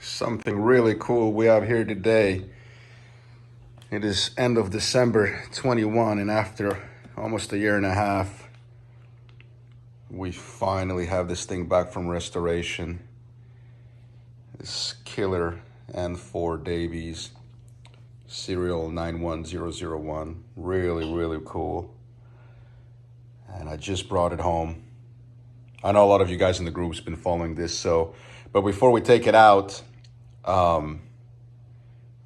Something really cool we have here today. It is end of December 21, and after almost a year and a half, we finally have this thing back from restoration. This killer N4 Davies, serial 91001. Really, really cool. And I just brought it home. I know a lot of you guys in the group's been following this, but before we take it out,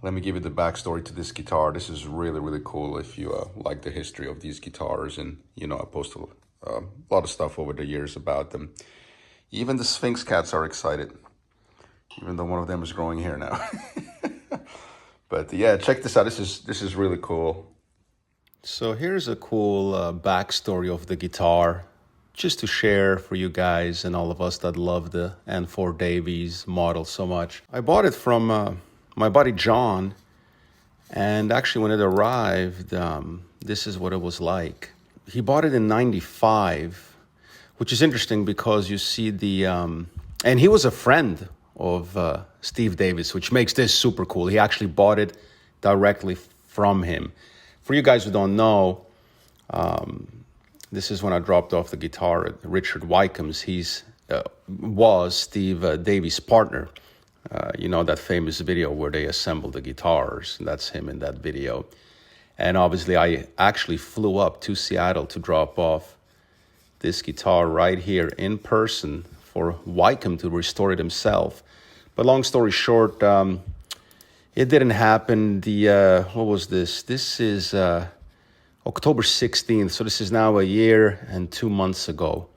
let me give you the backstory to this guitar. This is really, really cool if you like the history of these guitars. And, I posted a lot of stuff over the years about them. Even the Sphinx cats are excited, even though one of them is growing hair now. But yeah, check this out. This is really cool. So here's a cool backstory of the guitar, just to share for you guys and all of us that love the N4 Davies model so much. I bought it from my buddy John, and actually when it arrived, this is what it was like. He bought it in '95, which is interesting because you see and he was a friend of Steve Davis, which makes this super cool. He actually bought it directly from him. For you guys who don't know, this is when I dropped off the guitar at Richard Wycombe's. Was Steve Davies' partner. That famous video where they assembled the guitars. That's him in that video. And obviously, I actually flew up to Seattle to drop off this guitar right here in person for Wycombe to restore it himself. But long story short, it didn't happen. What was this? This is October 16th. So this is now a year and 2 months ago.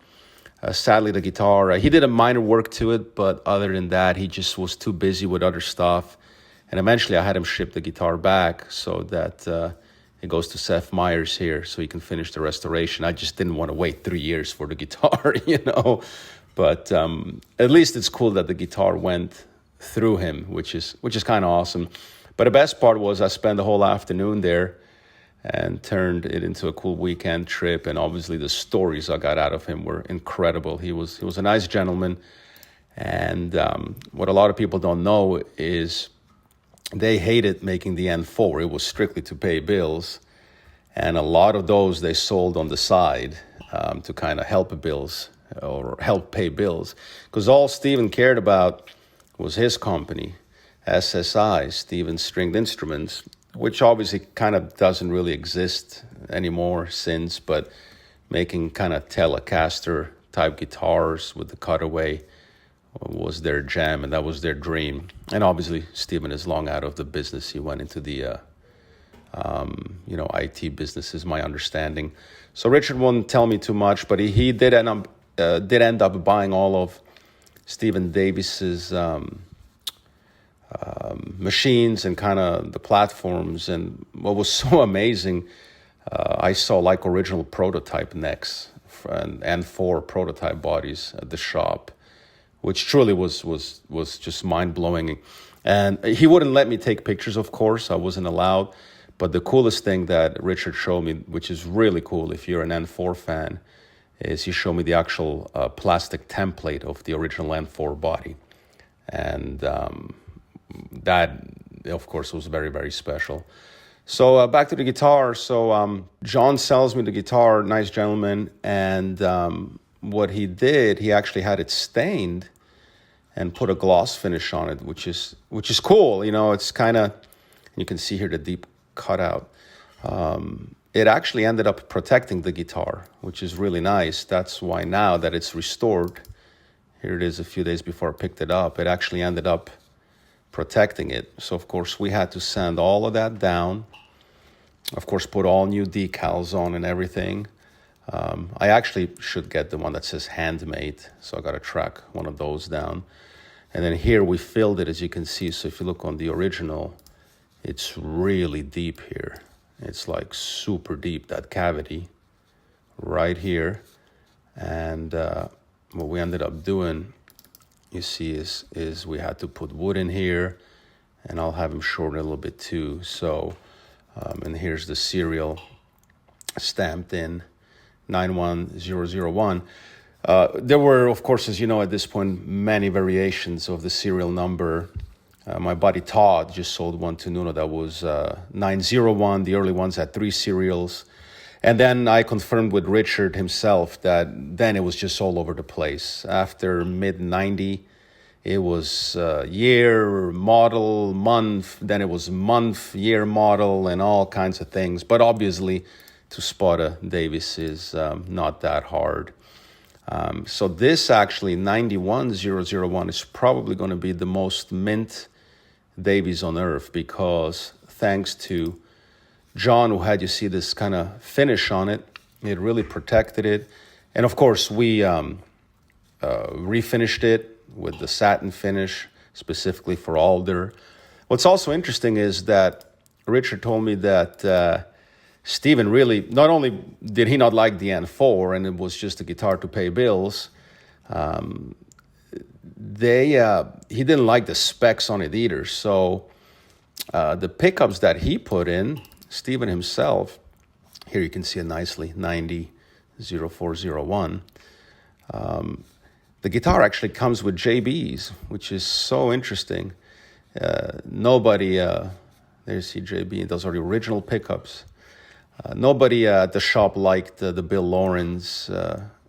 Sadly, the guitar, he did a minor work to it, but other than that, he just was too busy with other stuff. And eventually I had him ship the guitar back so that it goes to Seth Meyers here so he can finish the restoration. I just didn't want to wait 3 years for the guitar, But at least it's cool that the guitar went through him, which is kind of awesome. But the best part was I spent the whole afternoon there and turned it into a cool weekend trip. And obviously the stories I got out of him were incredible. He was a nice gentleman. And what a lot of people don't know is they hated making the N4. It was strictly to pay bills. And a lot of those they sold on the side to kind of help bills or help pay bills. Because all Steven cared about was his company, SSI, Stevens Stringed Instruments, which obviously kind of doesn't really exist anymore since, but making kind of Telecaster type guitars with the cutaway was their jam, and that was their dream. And obviously Stephen is long out of the business. He went into the IT business is my understanding. So Richard won't tell me too much, but he did end up buying all of Stephen Davis's machines and kind of the platforms. And what was so amazing, I saw like original prototype necks and 4 prototype bodies at the shop, which truly was just mind-blowing. And he wouldn't let me take pictures, of course. I wasn't allowed. But the coolest thing that Richard showed me, which is really cool if you're an N4 fan, is he showed me the actual plastic template of the original N4 body. And that, of course, was very, very special. So back to the guitar. So John sells me the guitar, nice gentleman. And what he did, he actually had it stained and put a gloss finish on it, which is cool. It's kind of, you can see here the deep cutout. It actually ended up protecting the guitar, which is really nice. That's why now that it's restored, here it is a few days before I picked it up, it actually ended up protecting it. So of course we had to sand all of that down, of course put all new decals on and everything. I actually should get the one that says handmade, so I got to track one of those down. And then here we filled it, as you can see. So if you look on the original, it's really deep here. It's like super deep, that cavity right here. And what we ended up doing, you see, is we had to put wood in here, and I'll have him shorten it a little bit too. So, and here's the serial stamped in 91001. There were, of course, as you know, at this point, many variations of the serial number. My buddy Todd just sold one to Nuno that was 901. The early ones had 3 serials. And then I confirmed with Richard himself that then it was just all over the place. After mid-90, it was year, model, month, then it was month, year, model, and all kinds of things. But obviously, to spot a Davies is not that hard. So this actually, 91001, is probably going to be the most mint Davies on earth, because thanks to John, who had you see this kind of finish on it, it really protected it. And of course, we refinished it with the satin finish, specifically for alder. What's also interesting is that Richard told me that Stephen really, not only did he not like the N4, and it was just a guitar to pay bills, he didn't like the specs on it either. So the pickups that he put in, Stephen himself, here you can see it nicely, 90-0401. The guitar actually comes with JBs, which is so interesting. Nobody, there you see JB, those are the original pickups. Nobody at the shop liked the Bill Lawrence,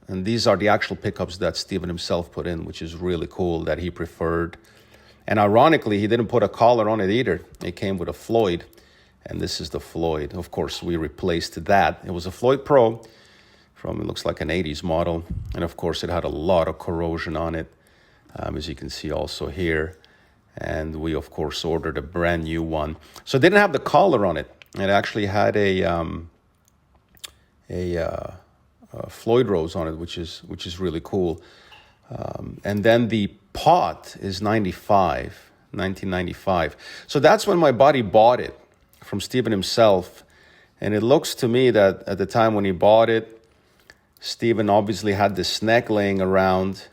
and these are the actual pickups that Stephen himself put in, which is really cool that he preferred. And ironically, he didn't put a collar on it either. It came with a Floyd, and this is the Floyd. Of course, we replaced that. It was a Floyd Pro from, it looks like an 80s model. And of course, it had a lot of corrosion on it, as you can see also here. And we, of course, ordered a brand new one. So it didn't have the collar on it. It actually had a Floyd Rose on it, which is really cool. And then the pot is 1995. So that's when my buddy bought it from Stephen himself. And it looks to me that at the time when he bought it, Stephen obviously had this neck laying around,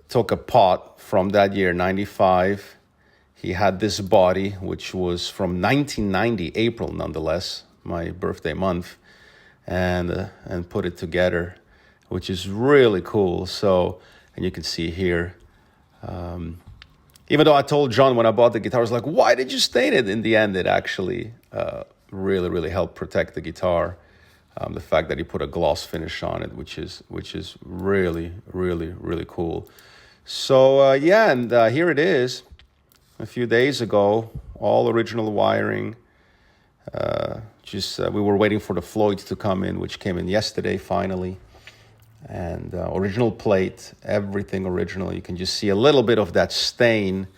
took a pot from that year, 95. He had this body, which was from 1990, April nonetheless, my birthday month, and put it together, which is really cool. So, and you can see here, even though I told John when I bought the guitar, I was like, why did you stain it? In the end, it actually really, really helped protect the guitar. The fact that he put a gloss finish on it, which is really, really, really cool. So, yeah, and here it is. A few days ago, all original wiring. We were waiting for the Floyd to come in, which came in yesterday finally. And original plate, everything original. You can just see a little bit of that stain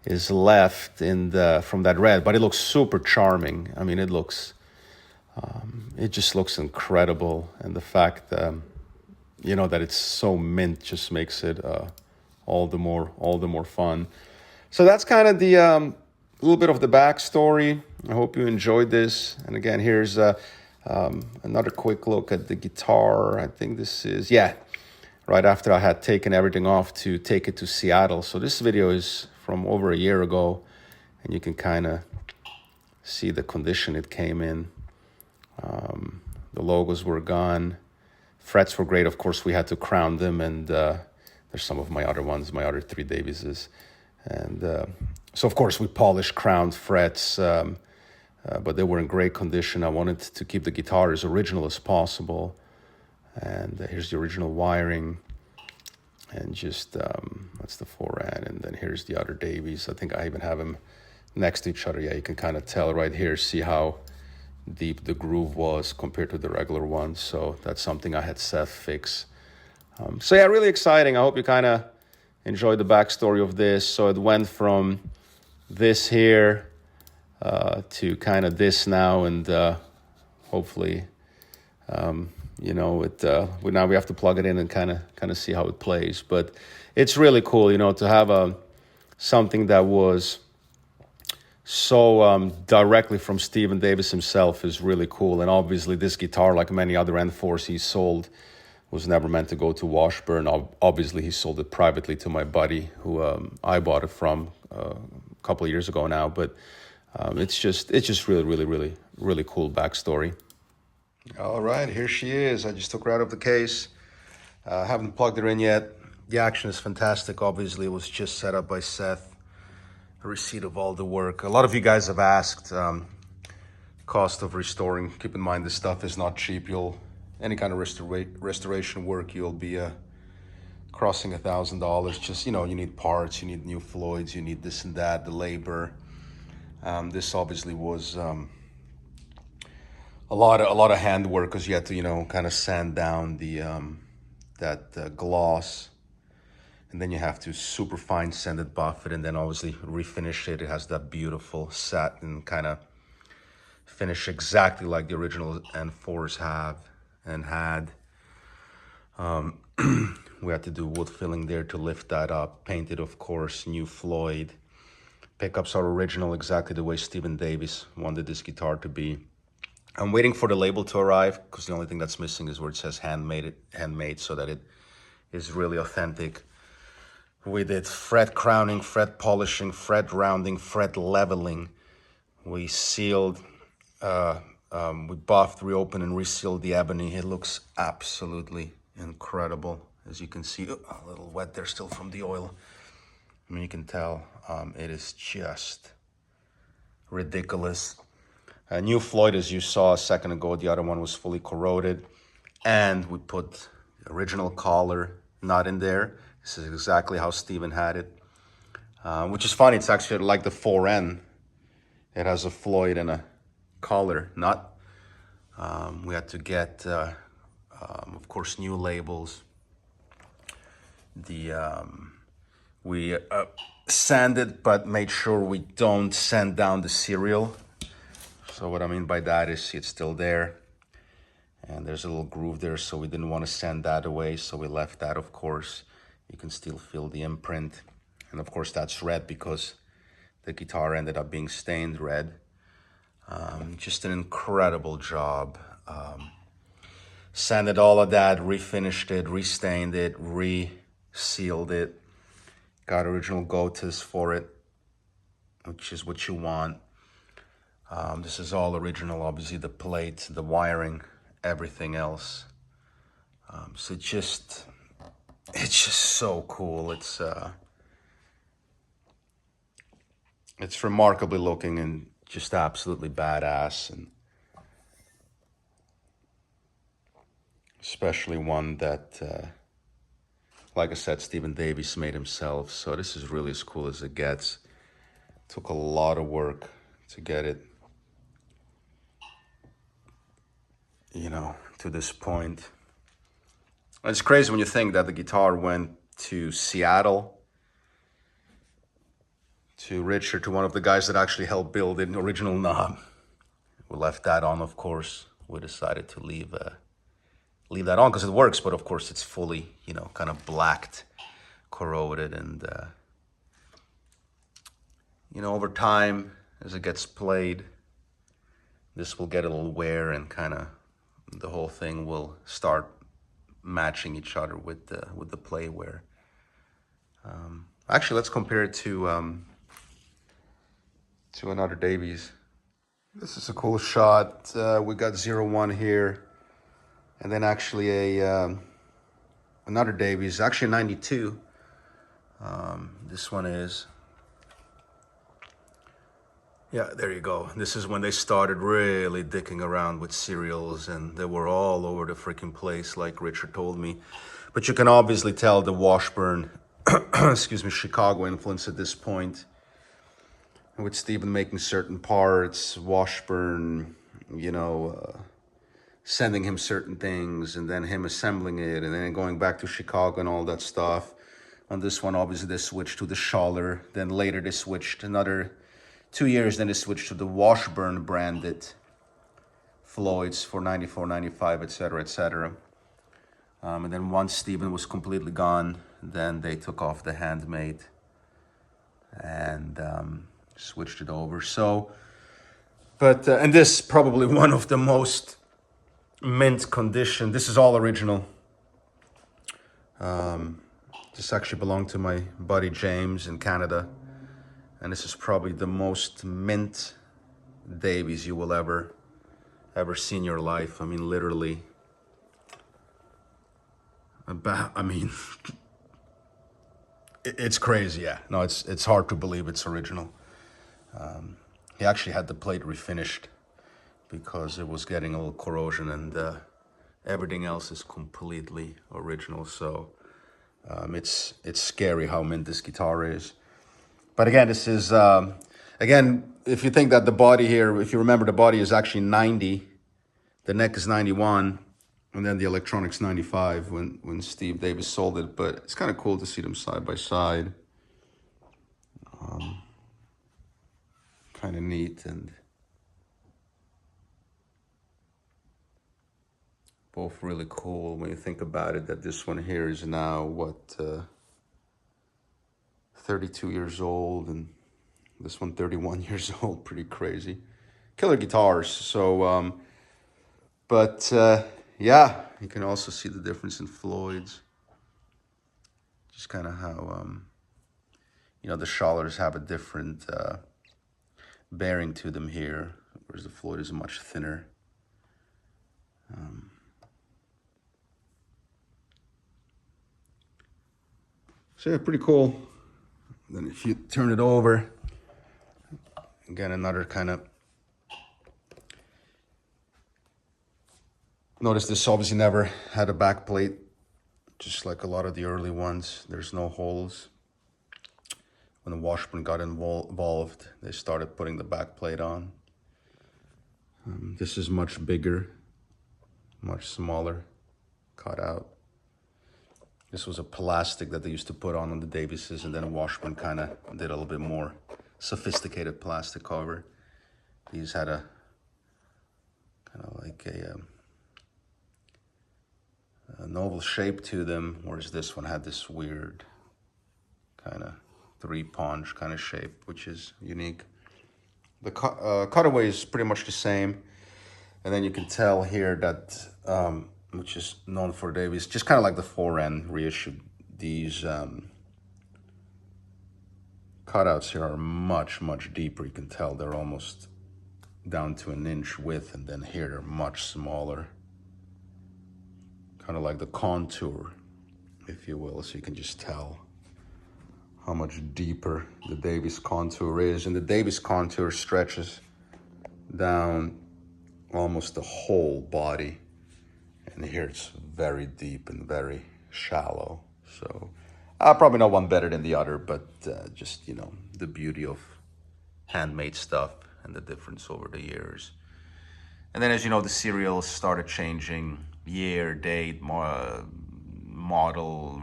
is left from that red, but it looks super charming. I mean, it just looks incredible, and the fact that it's so mint just makes it all the more fun. So that's kind of the little bit of the backstory. I hope you enjoyed this. And again, here's another quick look at the guitar. I think this is, right after I had taken everything off to take it to Seattle. So this video is from over a year ago, and you can kind of see the condition it came in. The logos were gone. Frets were great. Of course, we had to crown them, and there's some of my other ones, my other 3 Davieses. And so, of course, we polished, crowned frets, but they were in great condition. I wanted to keep the guitar as original as possible. And here's the original wiring. And just, that's the forehand. And then here's the other Davies. I think I even have them next to each other. Yeah, you can kind of tell right here, see how deep the groove was compared to the regular one. So that's something I had Seth fix. So yeah, really exciting. I hope you kind of enjoyed the backstory of this. So it went from this here to kind of this now, and hopefully, now we have to plug it in and kind of see how it plays. But it's really cool, to have something that was so directly from Stephen Davies himself is really cool. And obviously, this guitar, like many other N4s he sold, was never meant to go to Washburn. Obviously, he sold it privately to my buddy, who I bought it from a couple of years ago now. But it's just really, really, really, really cool backstory. All right, here she is. I just took her out of the case. Haven't plugged her in yet. The action is fantastic. Obviously, it was just set up by Seth. a receipt of all the work. A lot of you guys have asked cost of restoring. Keep in mind, this stuff is not cheap. Any kind of restoration work, you'll be crossing $1,000. Just, you need parts, you need new Floyds, you need this and that, the labor. This obviously was a lot of handwork, because you had to kind of sand down that gloss, and then you have to super fine sand it, buff it, and then obviously refinish it. It has that beautiful satin kind of finish, exactly like the original N4s have and had. We had to do wood filling there to lift that up. Painted, of course, new Floyd. Pickups are original, exactly the way Stephen Davies wanted this guitar to be. I'm waiting for the label to arrive, because the only thing that's missing is where it says handmade, so that it is really authentic. We did fret crowning, fret polishing, fret rounding, fret leveling. We sealed, we buffed, reopened, and resealed the ebony. It looks absolutely incredible. As you can see, a little wet there still from the oil. I mean, you can tell it is just ridiculous. A new Floyd, as you saw a second ago, the other one was fully corroded. And we put the original collar nut in there. This is exactly how Stephen had it. Which is funny, it's actually like the 4N. It has a Floyd and a collar nut. We had to get, of course, new labels. We sanded, but made sure we don't sand down the serial. So what I mean by that is, see, it's still there. And there's a little groove there, so we didn't want to sand that away. So we left that, of course. You can still feel the imprint. And of course, that's red because the guitar ended up being stained red. Just an incredible job. Sanded all of that, refinished it, restained it, resealed it. Got original goatees for it, which is what you want. This is all original, obviously, the plate, the wiring, everything else. So it's just so cool. It's remarkably looking and just absolutely badass, and especially one that, like I said, Stephen Davies made himself. So this is really as cool as it gets. Took a lot of work to get it, to this point. It's crazy when you think that the guitar went to Seattle, to Richard, to one of the guys that actually helped build it, an original knob. We left that on, of course. We decided to leave that on because it works, but of course it's fully, kind of blacked, corroded, and over time, as it gets played, this will get a little wear, and kind of the whole thing will start matching each other with the play wear. Actually, let's compare it to another Davies. This is a cool shot. We got 01 here, and then actually another Davies, actually 92. This one is, yeah, there you go. This is when they started really dicking around with serials, and they were all over the freaking place, like Richard told me. But you can obviously tell the Washburn, Chicago influence at this point. With Stephen making certain parts, Washburn, sending him certain things, and then him assembling it, and then going back to Chicago and all that stuff. On this one, obviously, they switched to the Schaller. Then later, they switched another 2 years, then they switched to the Washburn branded Floyds for 94, 95, etc., etc. And then once Stephen was completely gone, then they took off the handmade and switched it over. So, but, and this is probably one of the most mint condition. This is all original. This actually belonged to my buddy James in Canada. And this is probably the most mint Davies you will ever see in your life. I mean, literally. It's crazy, yeah. No, it's hard to believe it's original. He actually had the plate refinished because it was getting a little corrosion, and everything else is completely original. So it's scary how mint this guitar is. But again, this is again, if you think that the body here, if you remember, the body is actually 90, the neck is 91, and then the electronics 95 when Steve Davis sold it. But it's kind of cool to see them side by side. Kind of neat, and both really cool when you think about it, that this one here is now, what, 32 years old, and this one 31 years old. Pretty crazy. Killer guitars. So, but yeah, you can also see the difference in Floyd's. Just kind of how, you know, the Schallers have a different bearing to them here, whereas the Floyd is much thinner. So yeah, pretty cool. Then if you turn it over, again, another kind of, notice this obviously never had a back plate, just like a lot of the early ones. There's no holes. When the Washburn got involved, they started putting the back plate on. This is much bigger, much smaller, cut out. This was a plastic that they used to put on the Davises, and then Washburn kind of did a little bit more sophisticated plastic cover. These had a kind of like an oval shape to them, whereas this one had this weird kind of three-punch kind of shape, which is unique. The cutaway is pretty much the same, and then you can tell here that, which is known for Davies, just kind of like the 4N reissued, these cutouts here are much, much deeper. You can tell they're almost down to an inch width, and then here they're much smaller. Kind of like the contour, if you will, so you can just tell how much deeper the Davies contour is. And the Davies contour stretches down almost the whole body. And here it's very deep and very shallow. So probably not one better than the other, but just, you know, the beauty of handmade stuff and the difference over the years. And then, as you know, the serials started changing: year, date, model,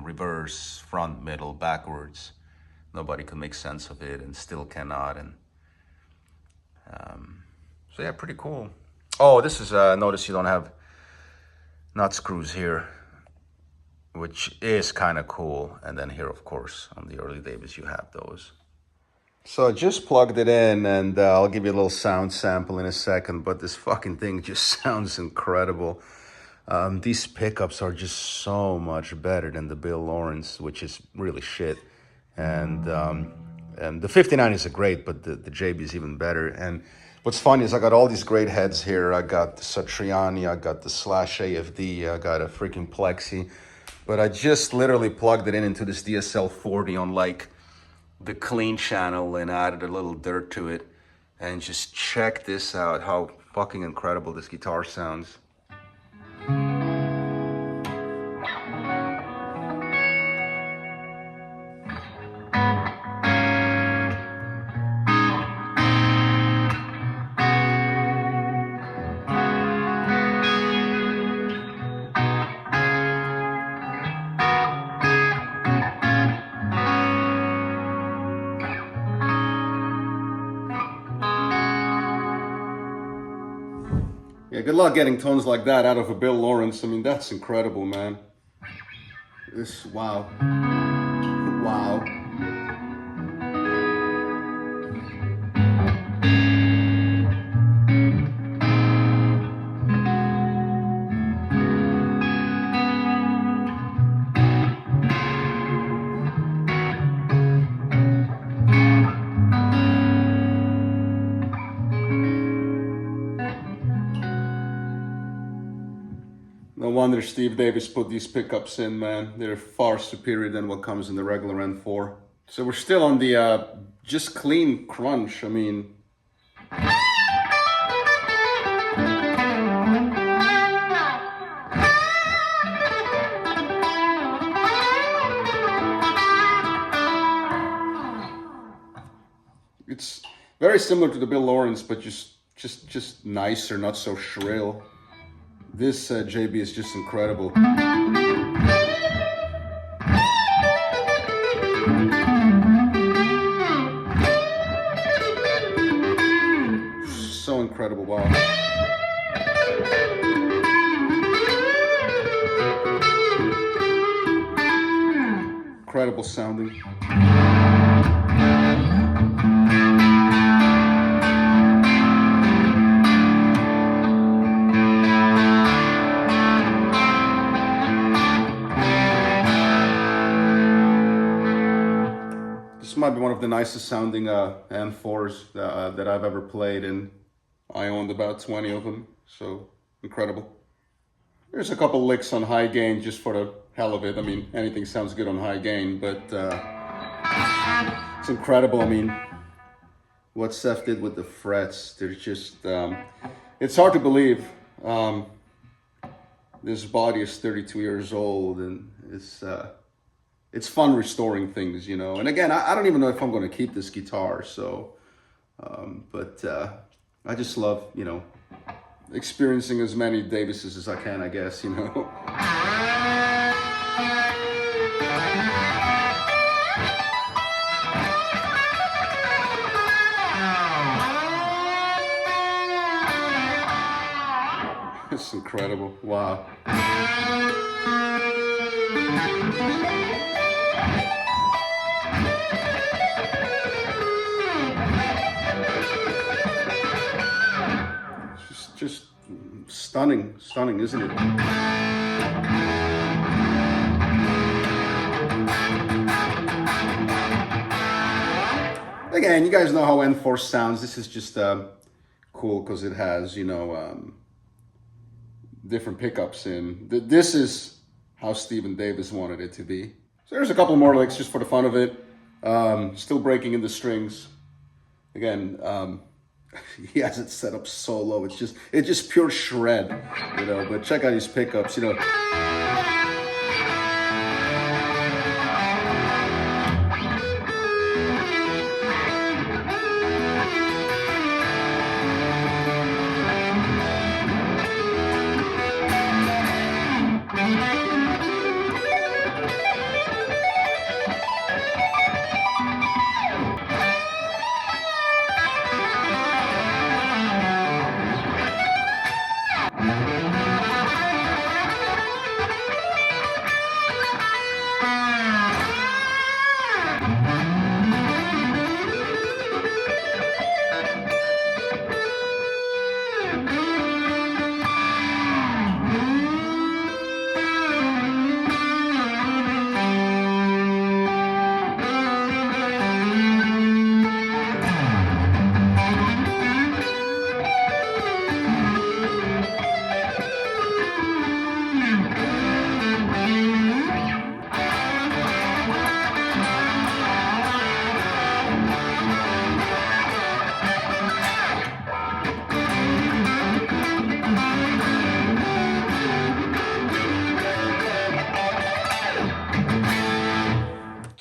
reverse, front, middle, backwards. Nobody could make sense of it, and still cannot. And so yeah, pretty cool. Oh, this is, notice you don't have nut screws here, which is kind of cool. And then here, of course, on the early Davies, you have those. So I just plugged it in, and I'll give you a little sound sample in a second, but this fucking thing just sounds incredible. These pickups are just so much better than the Bill Lawrence, which is really shit. And the 59 is a great, but the JB is even better. And what's funny is I got all these great heads here. I got the Satriani, I got the Slash AFD, I got a freaking Plexi. But I just literally plugged it into this DSL 40 on like the clean channel and added a little dirt to it. And just check this out, how fucking incredible this guitar sounds. Yeah, good luck getting tones like that out of a Bill Lawrence. I mean, that's incredible, man. This, wow. Wow. No wonder Steve Davies put these pickups in, man. They're far superior than what comes in the regular N4. So we're still on the just clean crunch. I mean, it's very similar to the Bill Lawrence, but just nicer, not so shrill. This JB is just incredible. So incredible, wow. Incredible sounding. This might be one of the nicest sounding N4s that I've ever played, and I owned about 20 of them, so incredible. There's a couple licks on high gain just for the hell of it. I mean, anything sounds good on high gain, but it's incredible. I mean, what Seth did with the frets, they're just, it's hard to believe. This body is 32 years old, and it's fun restoring things, you know. And again, I don't even know if I'm going to keep this guitar, so, but I just love, you know, experiencing as many Davises as I can, I guess, you know. It's incredible, wow. Just stunning, isn't it? Again, you guys know how N4 sounds. This is just cool because it has, you know, different pickups in. This is how Stephen Davis wanted it to be. So there's a couple more licks just for the fun of it. Still breaking in the strings. Again, he has it set up so low. It's just pure shred, you know. But check out these pickups, you know.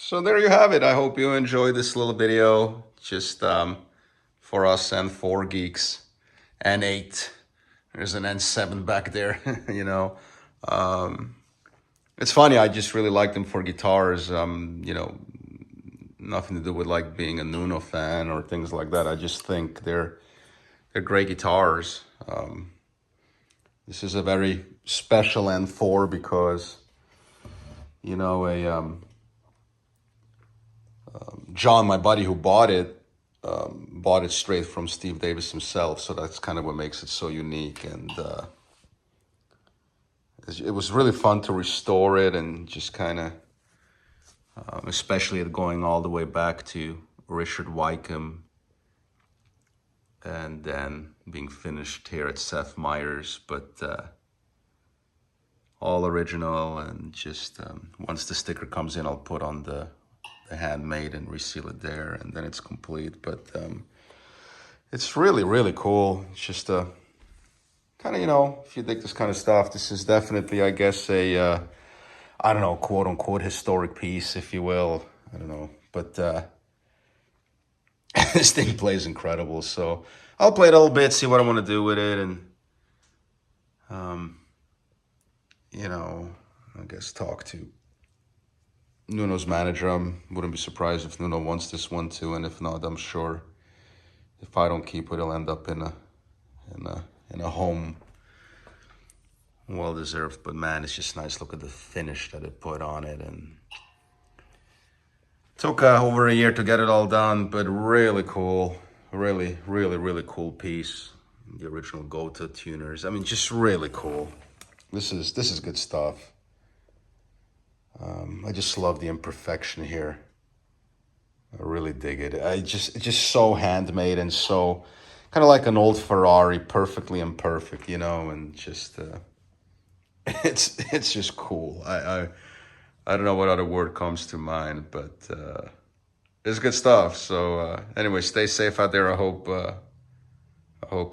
So there you have it. I hope you enjoyed this little video, just for us N4 geeks. N8, there's an N7 back there, you know. It's funny, I just really like them for guitars, you know, nothing to do with like being a Nuno fan or things like that. I just think they're great guitars. This is a very special N4 because, you know, John, my buddy who bought it straight from Steve Davis himself. So that's kind of what makes it so unique. And it was really fun to restore it and just kind of, especially it going all the way back to Richard Wykeham and then being finished here at Seth Meyers. But all original, and just once the sticker comes in, I'll put on the handmade and reseal it there, and then it's complete. But it's really, really cool. It's just kind of, you know, if you dig this kind of stuff, this is definitely, I guess, a I don't know, quote unquote historic piece, if you will. I don't know, but this thing plays incredible. So I'll play it a little bit, see what I want to do with it, and you know, I guess talk to Nuno's manager. I wouldn't be surprised if Nuno wants this one too, and if not, I'm sure if I don't keep it, it'll end up in a home. Well deserved, but man, it's just nice. Look at the finish that it put on it, and took over a year to get it all done, but really cool, really, really, really cool piece. The original Gotha tuners. I mean, just really cool. This is good stuff. I just love the imperfection here. I really dig it. It's just so handmade and so kind of like an old Ferrari, perfectly imperfect, you know, and just it's just cool. I don't know what other word comes to mind, but it's good stuff. So anyway, stay safe out there. I hope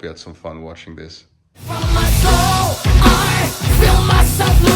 you had some fun watching this. From my soul, I feel myself